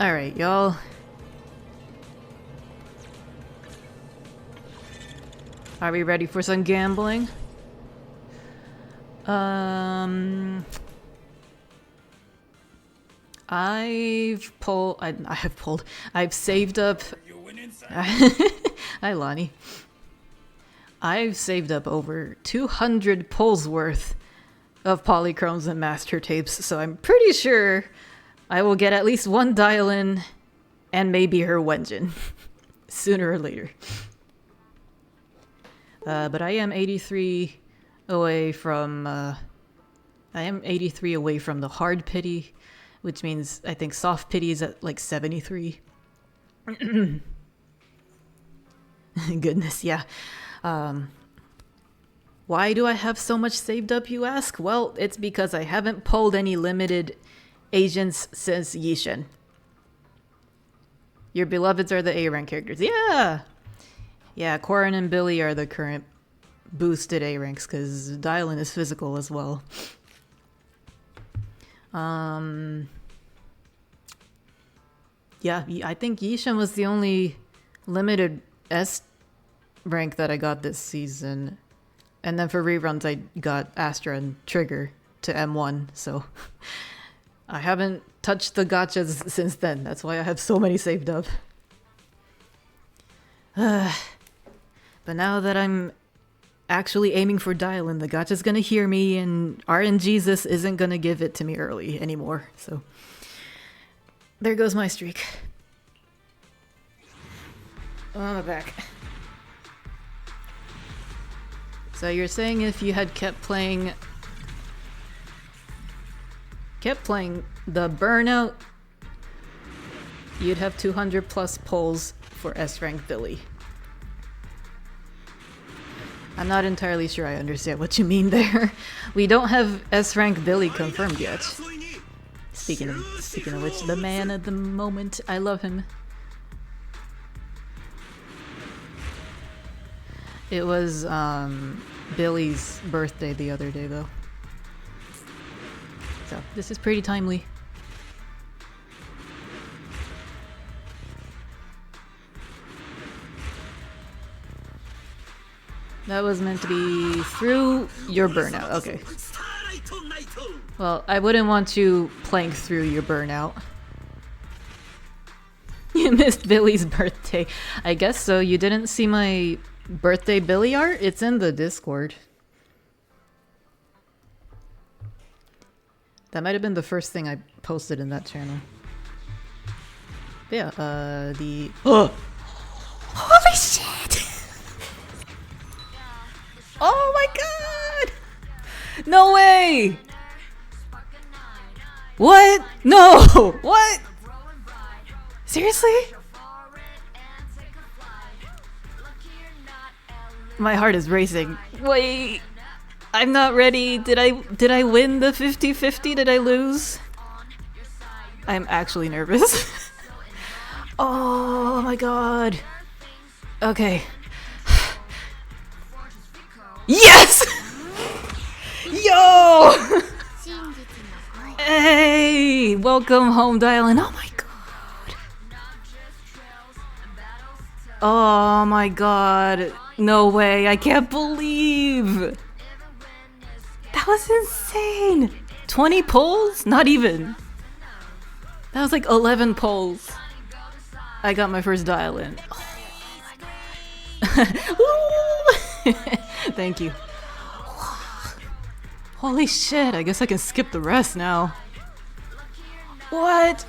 Alright, y'all. Are we ready for some gambling? I've saved up. Hi, Lonnie. I've saved up over 200 pulls worth of polychromes and master tapes, so I'm pretty sure I will get at least one Dialyn and maybe her Wenjin sooner or later. But I am 83 away from the hard pity, which means I think soft pity is at like 73. Goodness, yeah. Why do I have so much saved up, you ask? Well, it's because I haven't pulled any limited agents since Yishen. Your beloveds are the A rank characters. Yeah! Yeah, Corin and Billy are the current boosted A ranks, because Dialyn is physical as well. Yeah, I think Yishen was the only limited S rank that I got this season. And then for reruns, I got Astra and Trigger to M1, so I haven't touched the gachas since then. That's why I have so many saved up. But now that I'm actually aiming for Dialyn, the gacha's gonna hear me, and RNGesus isn't gonna give it to me early anymore, so there goes my streak. On the back. So you're saying if you had kept playing the Burnout, you'd have 200 plus pulls for S rank Billy. I'm not entirely sure I understand what you mean there. We don't have S rank Billy confirmed yet. Speaking of which, the man of the moment, I love him. It was Billy's birthday the other day though. So this is pretty timely. That was meant to be through your burnout. Okay. Well, I wouldn't want you playing through your burnout. You missed Billy's birthday. I guess so. You didn't see my birthday Billy art? It's in the Discord. That might have been the first thing I posted in that channel. But yeah, oh! Holy shit! Oh my god! No way! What? No! What? Seriously? My heart is racing. Wait, I'm not ready. Did I win the 50-50? Did I lose? I'm actually nervous. Oh my god. Okay. Yes! Yo! Hey! Welcome home, Dialyn. Oh my god. Oh my god. No way. I can't believe. That was insane. 20 pulls? Not even. That was like 11 pulls. I got my first Dialyn. Oh my god. Thank you. Holy shit, I guess I can skip the rest now. What?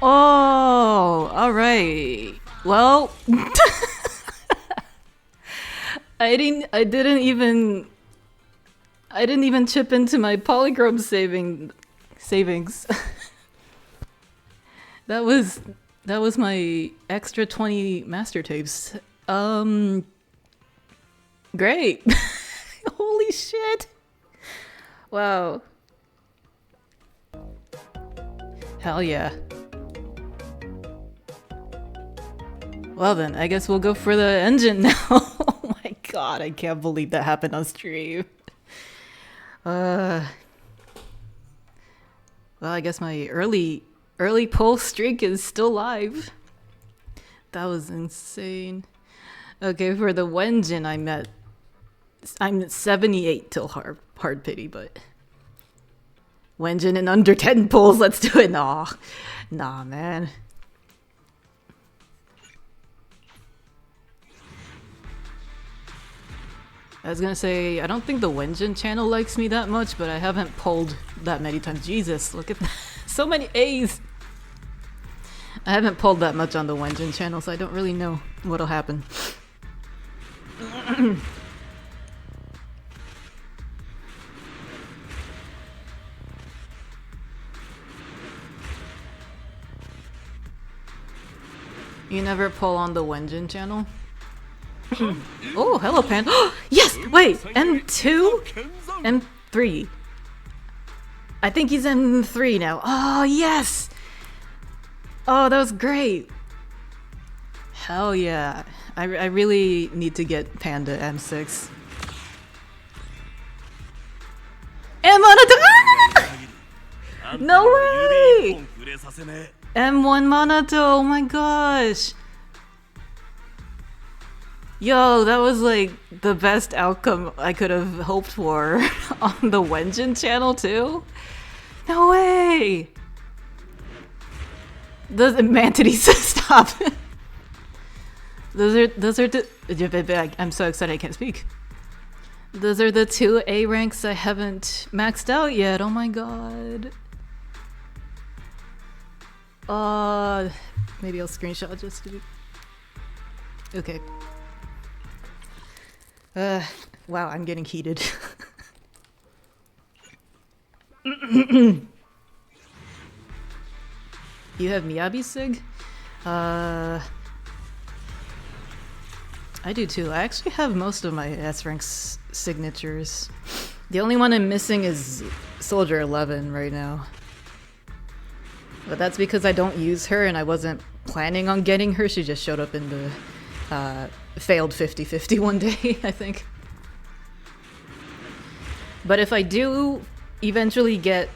Oh, alright. Well, I didn't even chip into my polychrome savings. That was my extra 20 master tapes. Great. Holy shit. Wow. Hell yeah. Well then, I guess we'll go for the engine now. Oh my god, I can't believe that happened on stream. Well, I guess my early early pull streak is still live. That was insane. Okay, for the Wenjin, I'm at 78 till hard pity, but Wenjin in under 10 pulls, let's do it. Nah, man. I was gonna say, I don't think the Wenjin channel likes me that much, but I haven't pulled that many times. Jesus, look at that. So many A's! I haven't pulled that much on the Wenjin channel, so I don't really know what'll happen. You never pull on the Wenjin channel? Oh, hello, Pan. Yes! Wait! M2? M3. I think he's M3 now. Oh, yes! Oh, that was great. Hell yeah. I really need to get Panda M6. No way! M1 Manato, oh my gosh! Yo, that was like the best outcome I could have hoped for on the Wenjin channel too? No way! Those Mantides, stop! Those are the I'm so excited I can't speak. Those are the 2 A ranks I haven't maxed out yet, oh my god. Maybe I'll screenshot just to be... Okay. Wow, I'm getting heated. You have Miyabi Sig? I do too. I actually have most of my S-rank signatures. The only one I'm missing is Soldier 11 right now. But that's because I don't use her and I wasn't planning on getting her. She just showed up in the failed 50-50 one day, I think. But if I do eventually get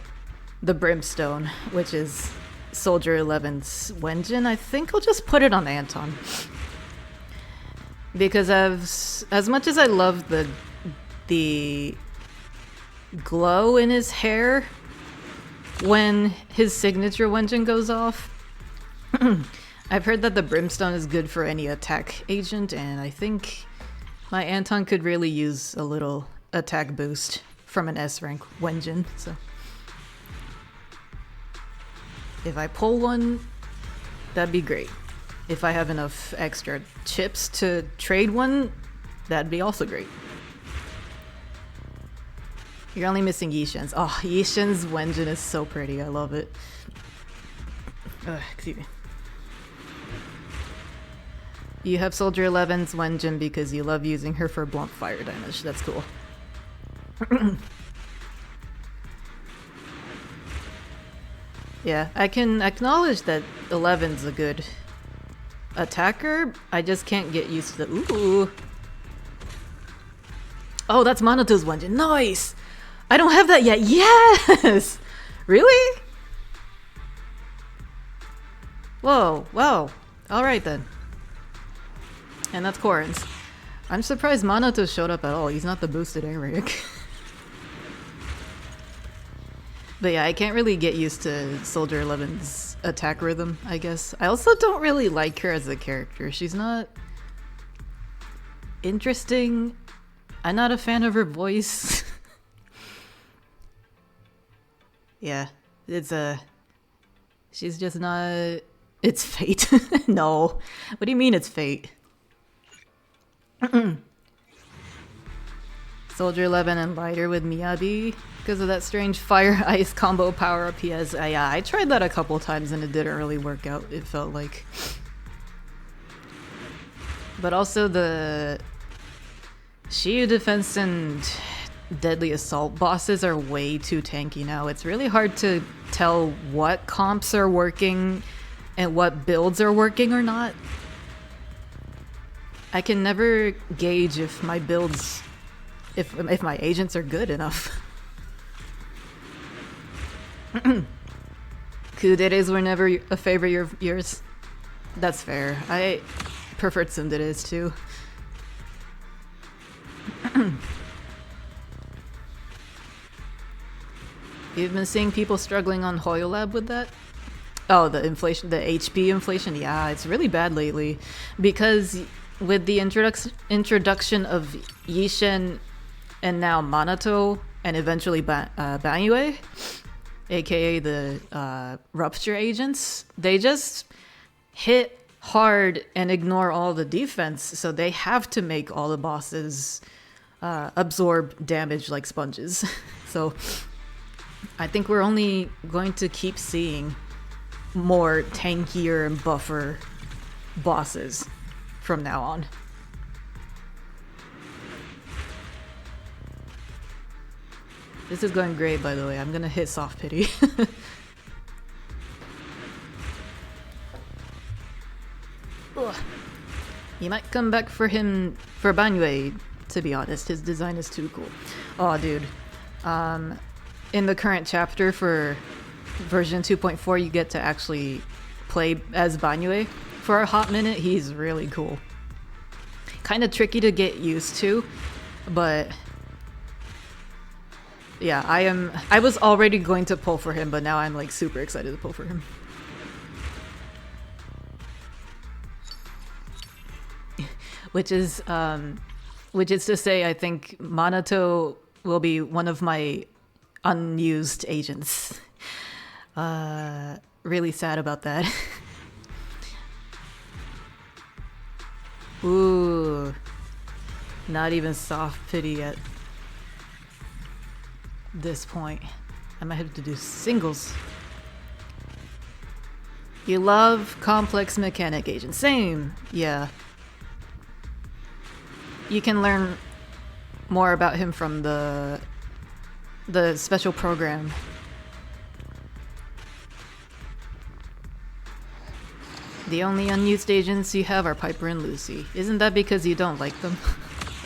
the Brimstone, which is Soldier 11's Wenjin, I think I'll just put it on Anton. Because as much as I love the glow in his hair when his signature Wenjin goes off, I've heard that the Brimstone is good for any attack agent, and I think my Anton could really use a little attack boost from an S-rank Wenjin, so... If I pull one, that'd be great. If I have enough extra chips to trade one, that'd be also great. You're only missing Yishen's. Oh, Yishen's Wenjin is so pretty. I love it. Excuse me. You have Soldier 11's Wenjin because you love using her for blunt fire damage. That's cool. Yeah, I can acknowledge that 11's a good attacker. I just can't get used to the... Ooh. Oh, that's Manato's Wenjin. Nice! I don't have that yet. Yes! Really? Whoa, wow. Alright then. And that's Korin's. I'm surprised Manato showed up at all. He's not the boosted Eric. But yeah, I can't really get used to Soldier 11's attack rhythm, I guess. I also don't really like her as a character. She's not interesting. I'm not a fan of her voice. Yeah, it's she's just not... It's fate. No. What do you mean it's fate? Soldier 11 and lighter with Miyabi because of that strange fire ice combo power up he has. Yeah, I tried that a couple times and it didn't really work out, it felt like. But also the Shiyu defense and deadly assault bosses are way too tanky now. It's really hard to tell what comps are working and what builds are working or not. I can never gauge if my builds, if my agents are good enough. Kuderes were never a favorite of yours. That's fair. I preferred tsunderes too. You've been seeing people struggling on HoYoLab with that? Oh, the inflation, the HP inflation? Yeah, it's really bad lately. Because with the introduction of Yishen and now Manato and eventually Banyue, aka the Rupture agents, they just hit hard and ignore all the defense, so they have to make all the bosses absorb damage like sponges. So I think we're only going to keep seeing more tankier and buffer bosses from now on. This is going great, by the way. I'm gonna hit soft pity. You might come back for him for Banyue, to be honest. His design is too cool. Oh, dude. In the current chapter for version 2.4, you get to actually play as Banyue for a hot minute. He's really cool. Kind of tricky to get used to, but yeah, I was already going to pull for him, but now I'm like super excited to pull for him. Which is to say, I think Manato will be one of my unused agents. Really sad about that. Ooh, not even soft pity at this point. I might have to do singles. You love complex mechanic agents. Same, yeah. You can learn more about him from the special program. The only unused agents you have are Piper and Lucy. Isn't that because you don't like them?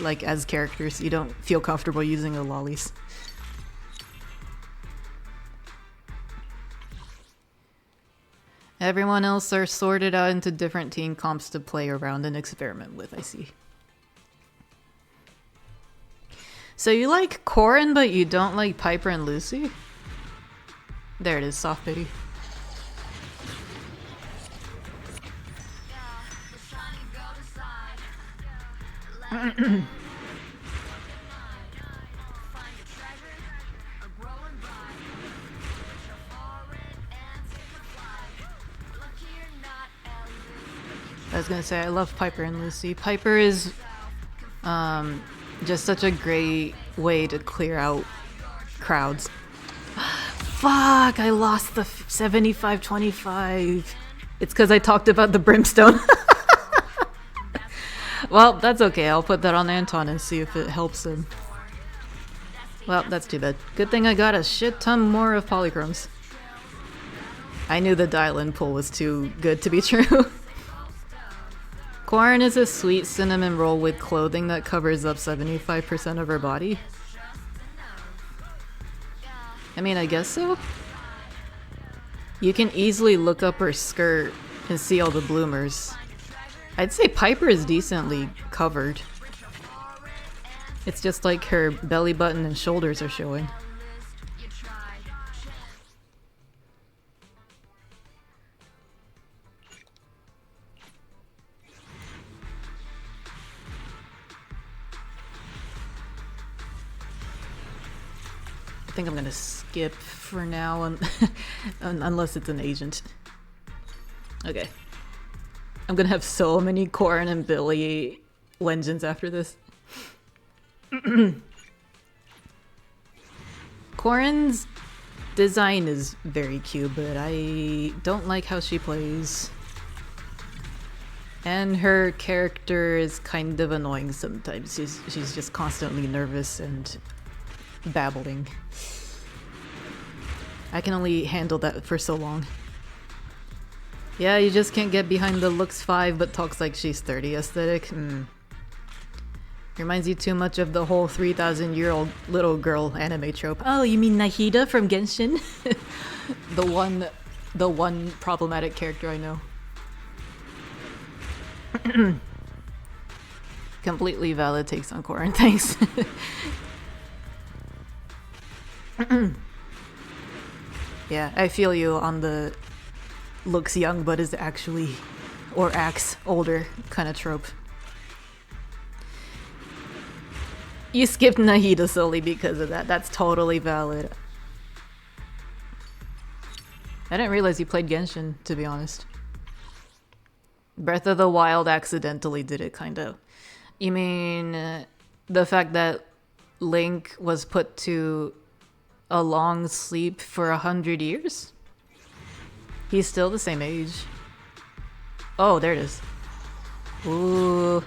Like, as characters, you don't feel comfortable using the lollies. Everyone else are sorted out into different team comps to play around and experiment with, I see. So you like Corrin, but you don't like Piper and Lucy? There it is, soft pity. I was gonna say, I love Piper and Lucy. Piper is just such a great way to clear out crowds. Fuck, I lost the 75-25. It's because I talked about the brimstone. Well, that's okay. I'll put that on Anton and see if it helps him. Well, that's too bad. Good thing I got a shit ton more of polychromes. I knew the Dialyn pull was too good to be true. Corrin is a sweet cinnamon roll with clothing that covers up 75% of her body. I mean, I guess so. You can easily look up her skirt and see all the bloomers. I'd say Piper is decently covered. It's just like her belly button and shoulders are showing. I think I'm gonna skip for now, unless it's an agent. Okay. I'm gonna have so many Corrin and Billy legends after this. Corrin's design is very cute, but I don't like how she plays. And her character is kind of annoying sometimes. She's just constantly nervous and babbling. I can only handle that for so long. Yeah, you just can't get behind the looks 5 but talks like she's 30 aesthetic. Reminds you too much of the whole 3,000-year-old little girl anime trope. Oh, you mean Nahida from Genshin? The one the one problematic character I know. Completely valid takes on Corrin, thanks. Yeah, I feel you on the looks young but is actually, or acts older kind of trope. You skipped Nahida solely because of that. That's totally valid. I didn't realize you played Genshin, to be honest. Breath of the Wild accidentally did it, kind of. You mean the fact that Link was put to a long sleep for 100 years? He's still the same age. Oh, there it is. Ooh.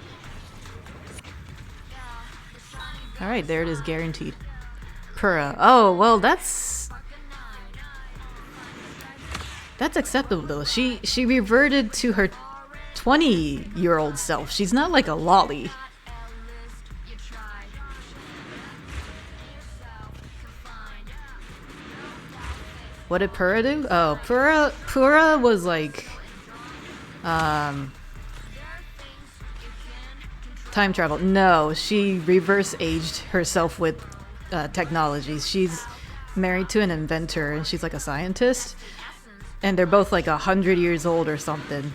Alright, there it is, guaranteed. Pura. Oh, well, that's acceptable, though. She reverted to her 20-year-old self. She's not like a lolly. What did Pura do? Oh, Pura was like time travel. No, she reverse aged herself with technologies. She's married to an inventor and she's like a scientist. And they're both like 100 years old or something.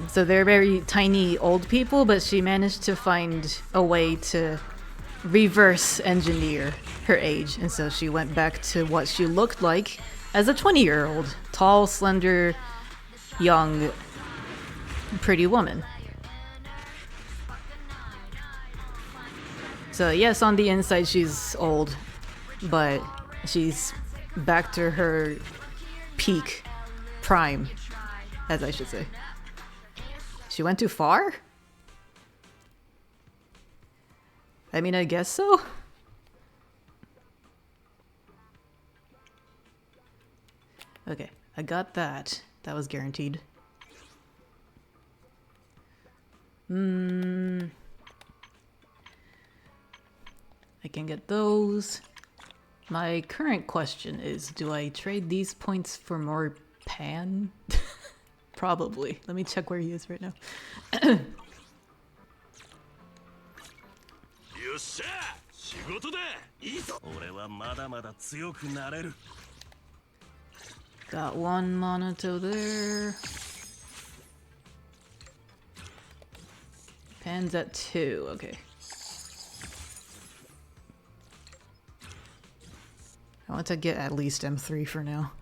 So they're very tiny old people, but she managed to find a way to reverse engineer her age. And so she went back to what she looked like as a 20-year-old. Tall, slender, young, pretty woman. So yes, on the inside she's old, but she's back to her peak, prime, as I should say. She went too far? I mean, I guess so. Okay, I got that. That was guaranteed. I can get those. My current question is, do I trade these points for more Pan? Probably. Let me check where he is right now. Got one Monoto there. Pan's at 2, okay. I want to get at least M3 for now.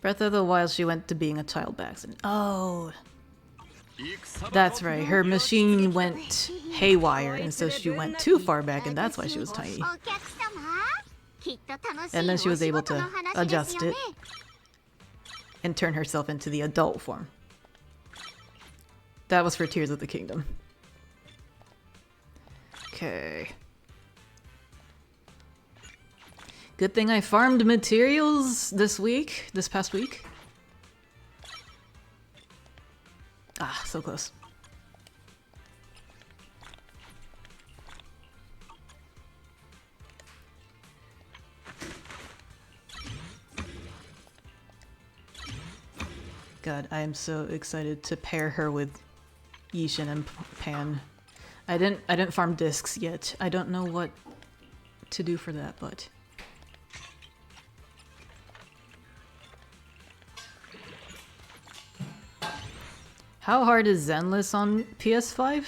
Breath of the Wild, she went to being a child by accident. Oh, that's right. Her machine went haywire, and so she went too far back, and that's why she was tiny. And then she was able to adjust it and turn herself into the adult form. That was for Tears of the Kingdom. Okay. Good thing I farmed materials this past week. Ah, so close. God, I am so excited to pair her with Yishin and Pan. I didn't farm discs yet. I don't know what to do for that, but how hard is Zenless on PS5?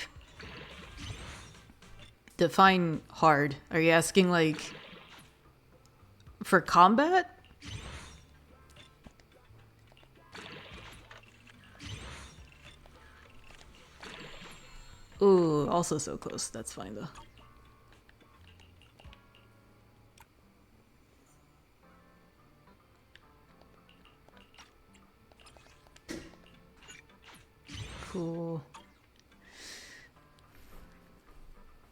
Define hard. Are you asking like for combat? Ooh, also so close. That's fine though. Cool.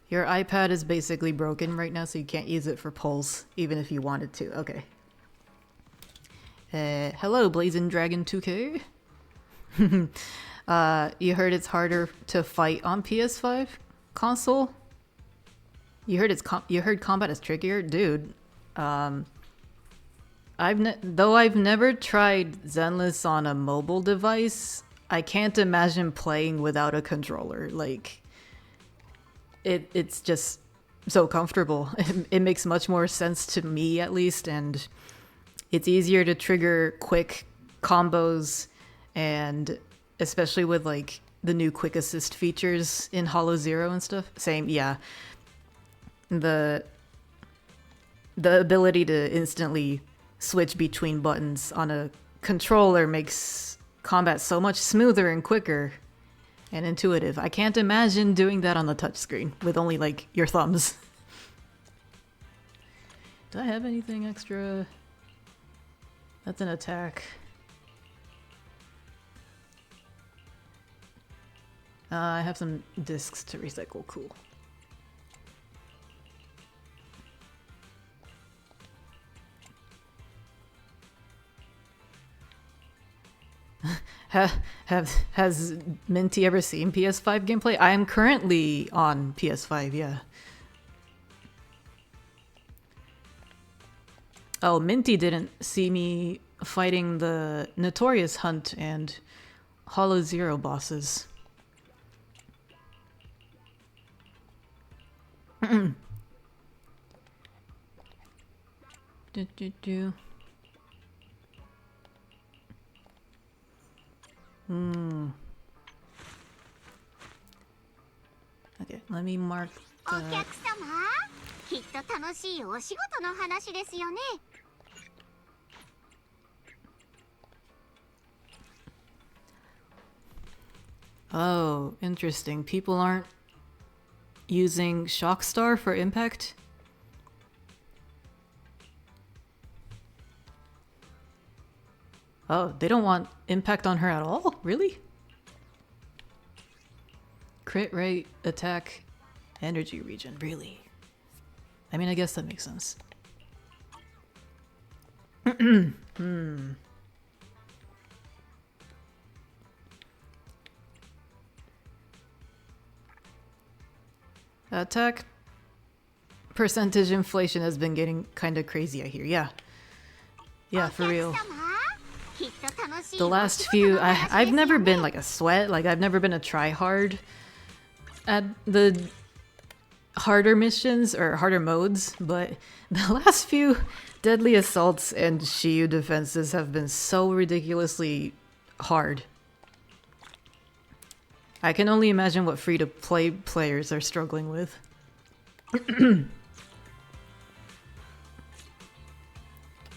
Your iPad is basically broken right now, so you can't use it for polls, even if you wanted to. Okay. Hello, Blazing Dragon 2K. You heard it's harder to fight on PS5 console? You heard combat is trickier? Dude, Though I've never tried Zenless on a mobile device, I can't imagine playing without a controller. Like, it's just so comfortable. It makes much more sense to me, at least, and it's easier to trigger quick combos, and especially with like the new quick assist features in HoLoZero and stuff. Same, yeah. The ability to instantly switch between buttons on a controller makes combat so much smoother and quicker and intuitive. I can't imagine doing that on the touchscreen with only like your thumbs. Do I have anything extra? That's an attack. I have some discs to recycle. Cool. Has Minty ever seen PS5 gameplay? I am currently on PS5, yeah. Oh, Minty didn't see me fighting the Notorious Hunt and HoLoZero bosses. Okay, let me mark the... Oh, interesting. People aren't using Shockstar for impact? Oh, they don't want impact on her at all? Really? Crit rate, attack, energy regen. Really? I mean, I guess that makes sense. Attack percentage inflation has been getting kind of crazy, I hear. Yeah. Yeah, for real. The last few, I've never been like a sweat, like I've never been a try-hard at the harder missions or harder modes, but the last few Deadly Assaults and Shiyu defenses have been so ridiculously hard. I can only imagine what free-to-play players are struggling with.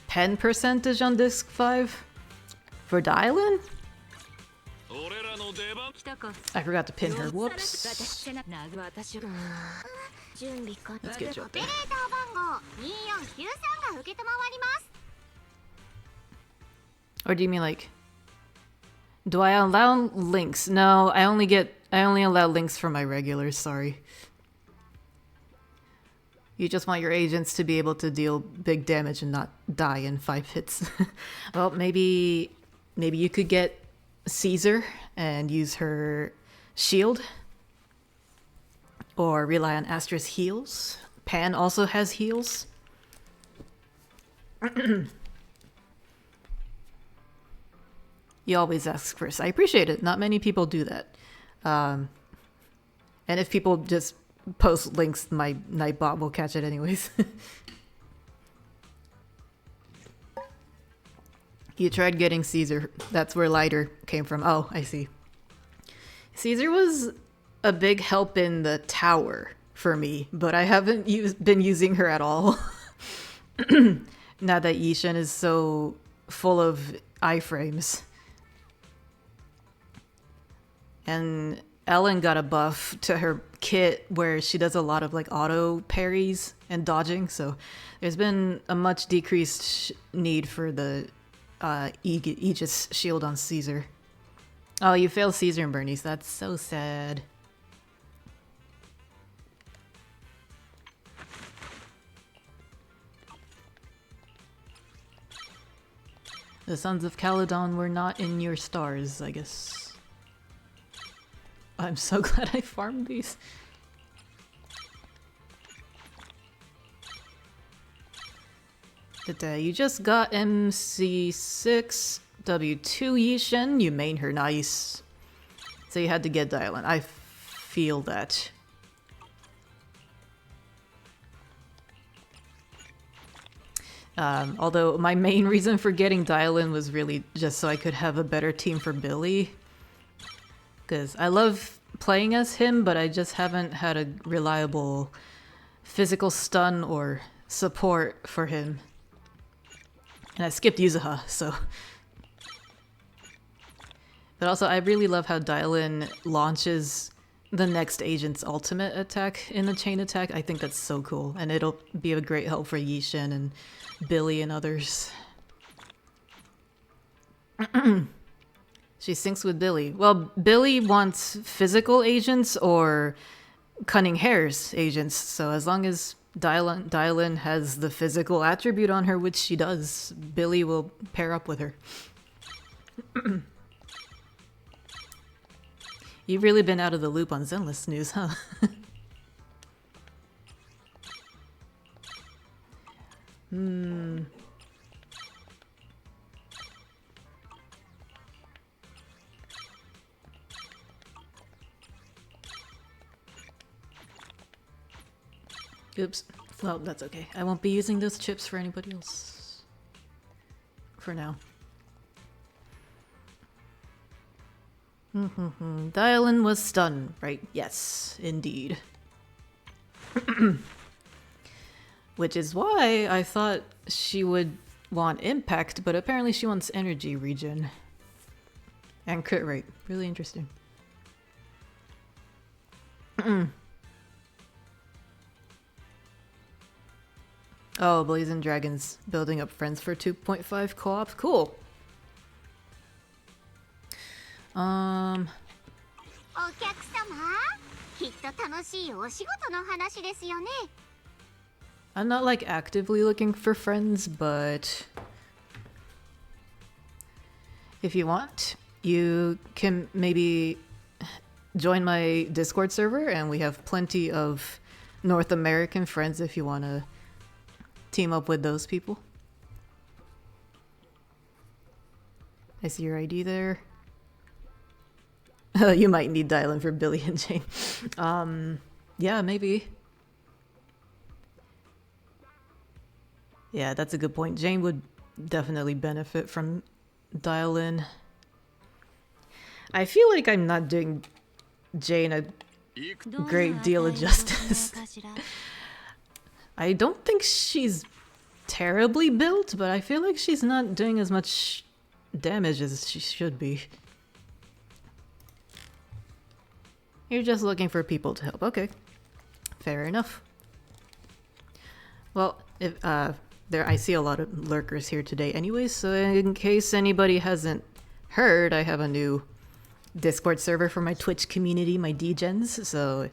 Pen percentage on disc 5? For Dialyn? I forgot to pin her. Whoops. Let's get you up there. Or do you mean like... Do I allow links? No, I only allow links for my regulars, sorry. You just want your agents to be able to deal big damage and not die in 5 hits. Well, maybe you could get Caesar and use her shield. Or rely on Astra's heals. Pan also has heals. You always ask first. I appreciate it. Not many people do that. And if people just post links, my Nightbot will catch it anyways. You tried getting Caesar. That's where Lighter came from. Oh, I see. Caesar was a big help in the tower for me, but I haven't been using her at all. Now that Yishan is so full of iframes. And Ellen got a buff to her kit where she does a lot of like auto parries and dodging, so there's been a much decreased need for the Aegis shield on Caesar. Oh, you failed Caesar and Bernice. That's so sad. The Sons of Caledon were not in your stars, I guess. I'm so glad I farmed these. You just got MC6 W2 Yishen. You main her, nice. So you had to get Dialyn. I feel that. Although my main reason for getting Dialyn was really just so I could have a better team for Billy. Because I love playing as him, but I just haven't had a reliable physical stun or support for him. And I skipped Yuzuha, so... But also, I really love how Dialyn launches the next agent's ultimate attack in the chain attack. I think that's so cool, and it'll be a great help for Yishen and Billy and others. She syncs with Billy. Well, Billy wants physical agents or cunning hairs agents, so as long as Dialyn has the physical attribute on her, which she does, Billy will pair up with her. You've really been out of the loop on Zenless news, huh? Oops. Well, that's okay. I won't be using those chips for anybody else. For now. Dialyn was stunned, right? Yes, indeed. Which is why I thought she would want impact, but apparently she wants energy regen. And crit rate. Really interesting. Oh, Blazing Dragons building up friends for 2.5 co-op. Cool. I'm not like actively looking for friends, but if you want, you can maybe join my Discord server, and we have plenty of North American friends if you want to team up with those people. I see your ID there. You might need Dialyn for Billy and Jane. Yeah, maybe. Yeah, that's a good point. Jane would definitely benefit from Dialyn. I feel like I'm not doing Jane a great deal of justice. I don't think she's terribly built, but I feel like she's not doing as much damage as she should be. You're just looking for people to help. Okay. Fair enough. Well, if I see a lot of lurkers here today anyways, so in case anybody hasn't heard, I have a new Discord server for my Twitch community, my DGens, so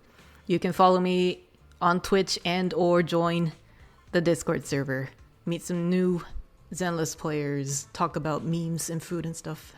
you can follow me on Twitch and or join the Discord server. Meet some new Zenless players, talk about memes and food and stuff.